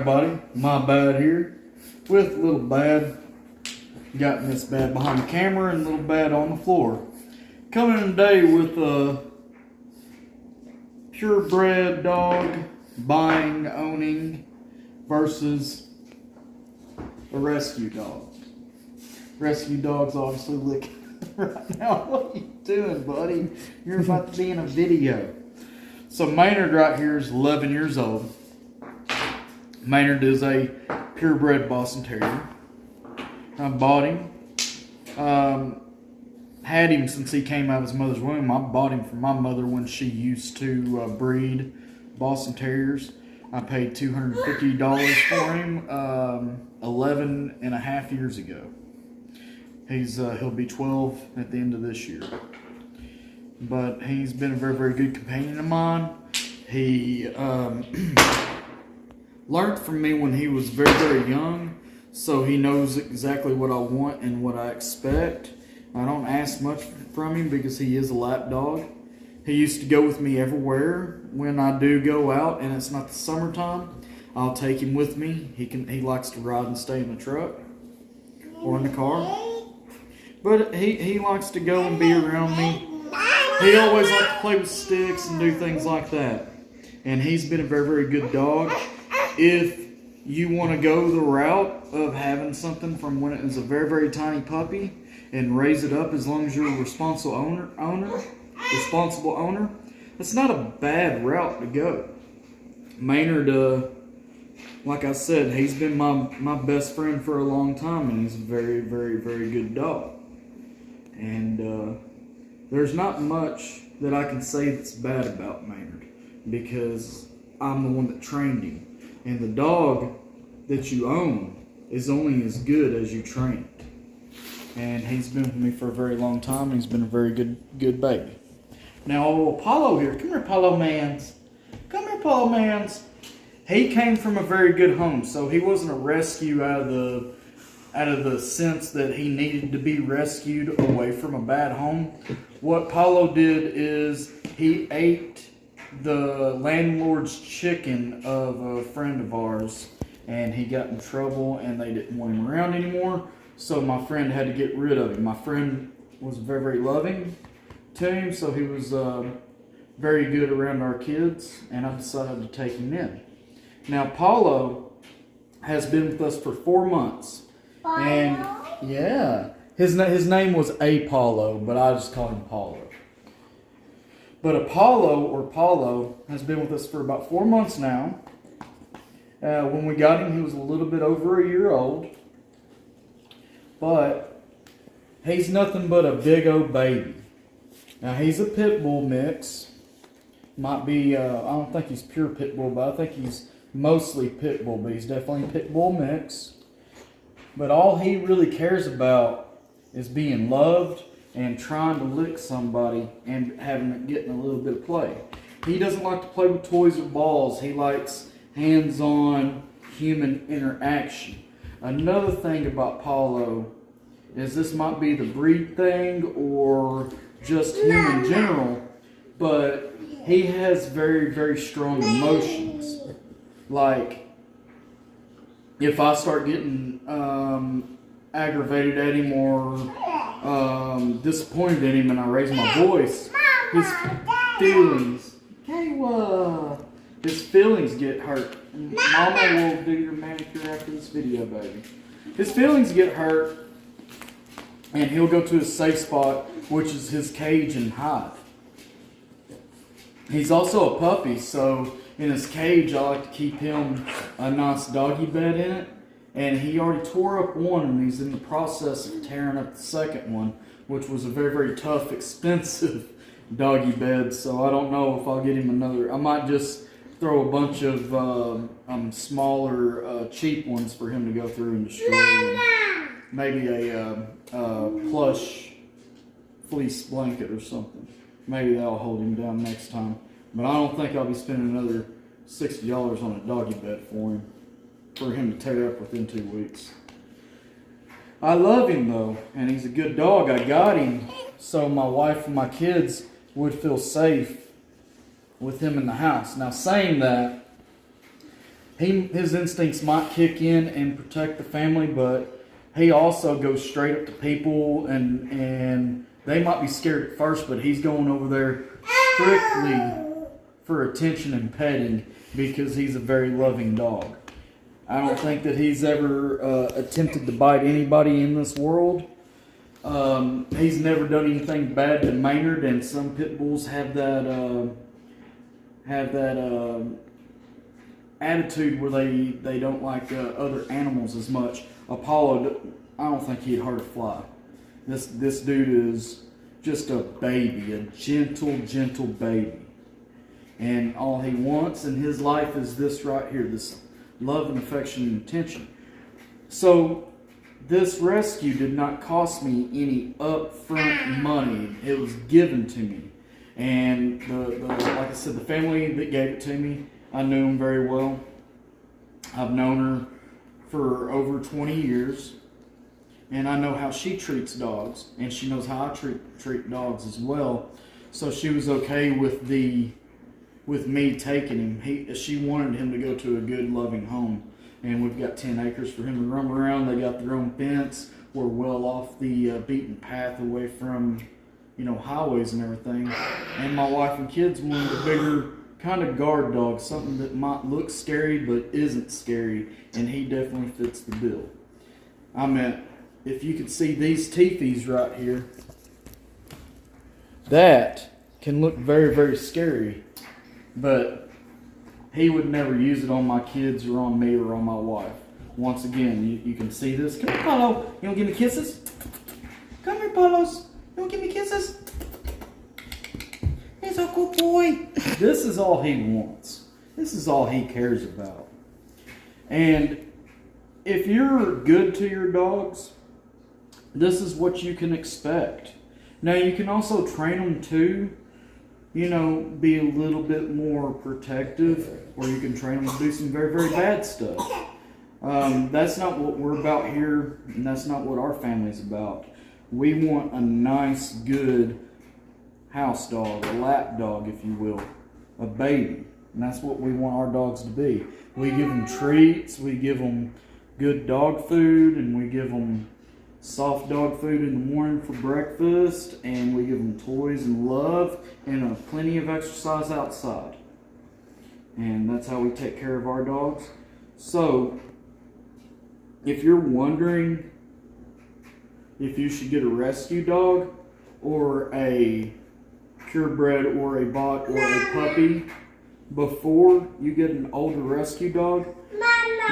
everybody, my bad here with little bad. Got Miss Bad behind the camera and little bad on the floor. Coming in today with a purebred dog buying, owning versus a rescue dog. Rescue dog's obviously licking right now. What are you doing, buddy? You're about to be in a video. So Maynard right here is 11 years old. Maynard is a purebred Boston Terrier. I bought him. Had him since he came out of his mother's womb. I bought him from my mother when she used to breed Boston Terriers. I paid $250 for him 11 and a half years ago. He'll be 12 at the end of this year. But he's been a very, very good companion of mine. He learned from me when he was very, very young, so he knows exactly what I want and what I expect. I don't ask much from him because he is a lap dog. He used to go with me everywhere. When I do go out and it's not the summertime, I'll take him with me. He likes to ride and stay in the truck or in the car. But he likes to go and be around me. He always likes to play with sticks and do things like that. And he's been a very, very good dog. If you want to go the route of having something from when it is a very, very tiny puppy and raise it up as long as you're a responsible owner, it's not a bad route to go. Maynard, like I said, he's been my best friend for a long time, and he's a very, very, very good dog. And there's not much that I can say that's bad about Maynard because I'm the one that trained him. And the dog that you own is only as good as you train it. And he's been with me for a very long time. He's been a very good baby. Now, Apollo here. Come here, Apollo Mans. Come here, Apollo Mans. He came from a very good home, so he wasn't a rescue out of the sense that he needed to be rescued away from a bad home. What Paulo did is he ate the landlord's chicken of a friend of ours, and he got in trouble and they didn't want him around anymore, so my friend had to get rid of him. My friend was very, very loving to him, so he was very good around our kids, and I decided to take him in. Now Paulo has been with us for 4 months. And yeah, his name was Apollo, but I just call him Paulo. But Apollo, or Paulo, has been with us for about 4 months now. When we got him, he was a little bit over a year old. But he's nothing but a big old baby. Now he's a pit bull mix. Might be, I don't think he's pure pit bull, but I think he's mostly pit bull, but he's definitely a pit bull mix. But all he really cares about is being loved and trying to lick somebody and getting a little bit of play. He doesn't like to play with toys or balls. He likes hands-on human interaction. Another thing about Paulo is this might be the breed thing or just him in general, but he has very, very strong emotions. Like, if I start getting aggravated at him or disappointed in him and I raise my voice, his feelings get hurt. Mama will do your manicure after this video, baby. His feelings get hurt, and he'll go to his safe spot, which is his cage and hide. He's also a puppy, so in his cage, I like to keep him a nice doggy bed in it. And he already tore up one, and he's in the process of tearing up the second one, which was a very, very tough, expensive doggy bed. So I don't know if I'll get him another. I might just throw a bunch of smaller, cheap ones for him to go through and destroy. And maybe a plush fleece blanket or something. Maybe that'll hold him down next time. But I don't think I'll be spending another $60 on a doggy bed for him to tear up within 2 weeks. I love him though, and he's a good dog. I got him so my wife and my kids would feel safe with him in the house. Now saying that, his instincts might kick in and protect the family, but he also goes straight up to people, and they might be scared at first, but he's going over there strictly for attention and petting because he's a very loving dog. I don't think that he's ever attempted to bite anybody in this world. He's never done anything bad to Maynard, and some pit bulls have that attitude where they don't like other animals as much. Apollo, I don't think he'd hurt a fly. This dude is just a baby, a gentle baby, and all he wants in his life is this right here, this love and affection and attention. So this rescue did not cost me any upfront money. It was given to me. And like I said, the family that gave it to me, I knew them very well. I've known her for over 20 years. And I know how she treats dogs. And she knows how I treat dogs as well. So she was okay with me taking him. She wanted him to go to a good, loving home. And we've got 10 acres for him to roam around. They got their own fence. We're well off the beaten path away from, highways and everything. And my wife and kids wanted a bigger kind of guard dog, something that might look scary but isn't scary. And he definitely fits the bill. I mean, if you could see these teepees right here, that can look very, very scary. But he would never use it on my kids or on me or on my wife. Once again, you can see this. Come here, Paulo. You want to give me kisses? Come here, Paulos. You want to give me kisses? He's a good boy. This is all he wants. This is all he cares about. And if you're good to your dogs, this is what you can expect. Now, you can also train them too. Be a little bit more protective, or you can train them to do some very, very bad stuff. That's not what we're about here, and that's not what our family's about. We want a nice, good house dog, a lap dog, if you will, a baby. And that's what we want our dogs to be. We give them treats, we give them good dog food, and we give them soft dog food in the morning for breakfast, and we give them toys and love and plenty of exercise outside. And that's how we take care of our dogs. So if you're wondering if you should get a rescue dog or a purebred or a bot or a puppy before you get an older rescue dog,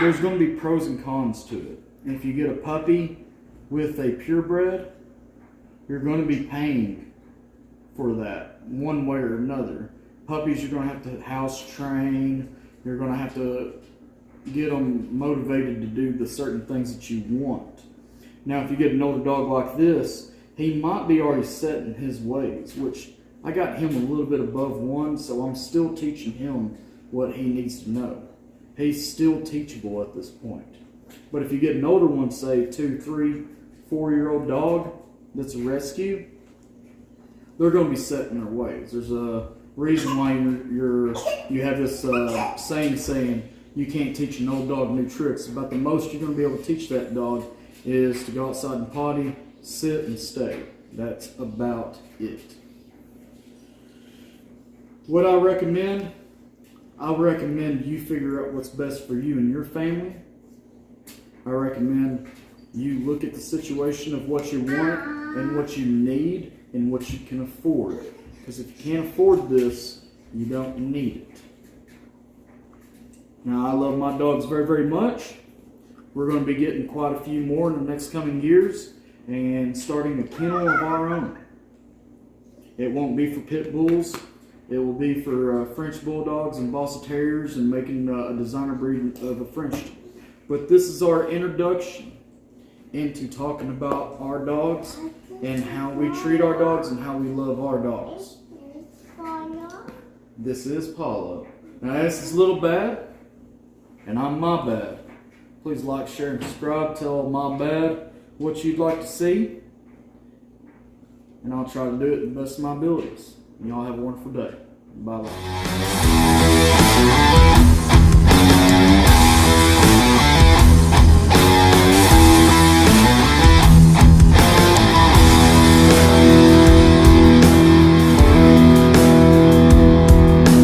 there's going to be pros and cons to it. And if you get a puppy with a purebred, you're going to be paying for that one way or another. Puppies, you're going to have to house train. You're going to have to get them motivated to do the certain things that you want. Now, if you get an older dog like this, he might be already set in his ways, which I got him a little bit above 1, so I'm still teaching him what he needs to know. He's still teachable at this point. But if you get an older one, say 2, 3, 4-year-old dog that's a rescue, they're going to be set in their ways. There's a reason why you have this saying you can't teach an old dog new tricks. About the most you're going to be able to teach that dog is to go outside and potty, sit, and stay. That's about it. What I recommend you figure out what's best for you and your family. I recommend you look at the situation of what you want and what you need and what you can afford. Because if you can't afford this, you don't need it. Now, I love my dogs very, very much. We're going to be getting quite a few more in the next coming years and starting a kennel of our own. It won't be for pit bulls. It will be for French bulldogs and Boston terriers and making a designer breed of a French. But this is our introduction into talking about our dogs and how we treat our dogs and how we love our dogs. This is Paulo. Now, this is Little Bad, and I'm My Bad. Please like, share, and subscribe. Tell My Bad what you'd like to see, and I'll try to do it to the best of my abilities. Y'all have a wonderful day. Bye-bye.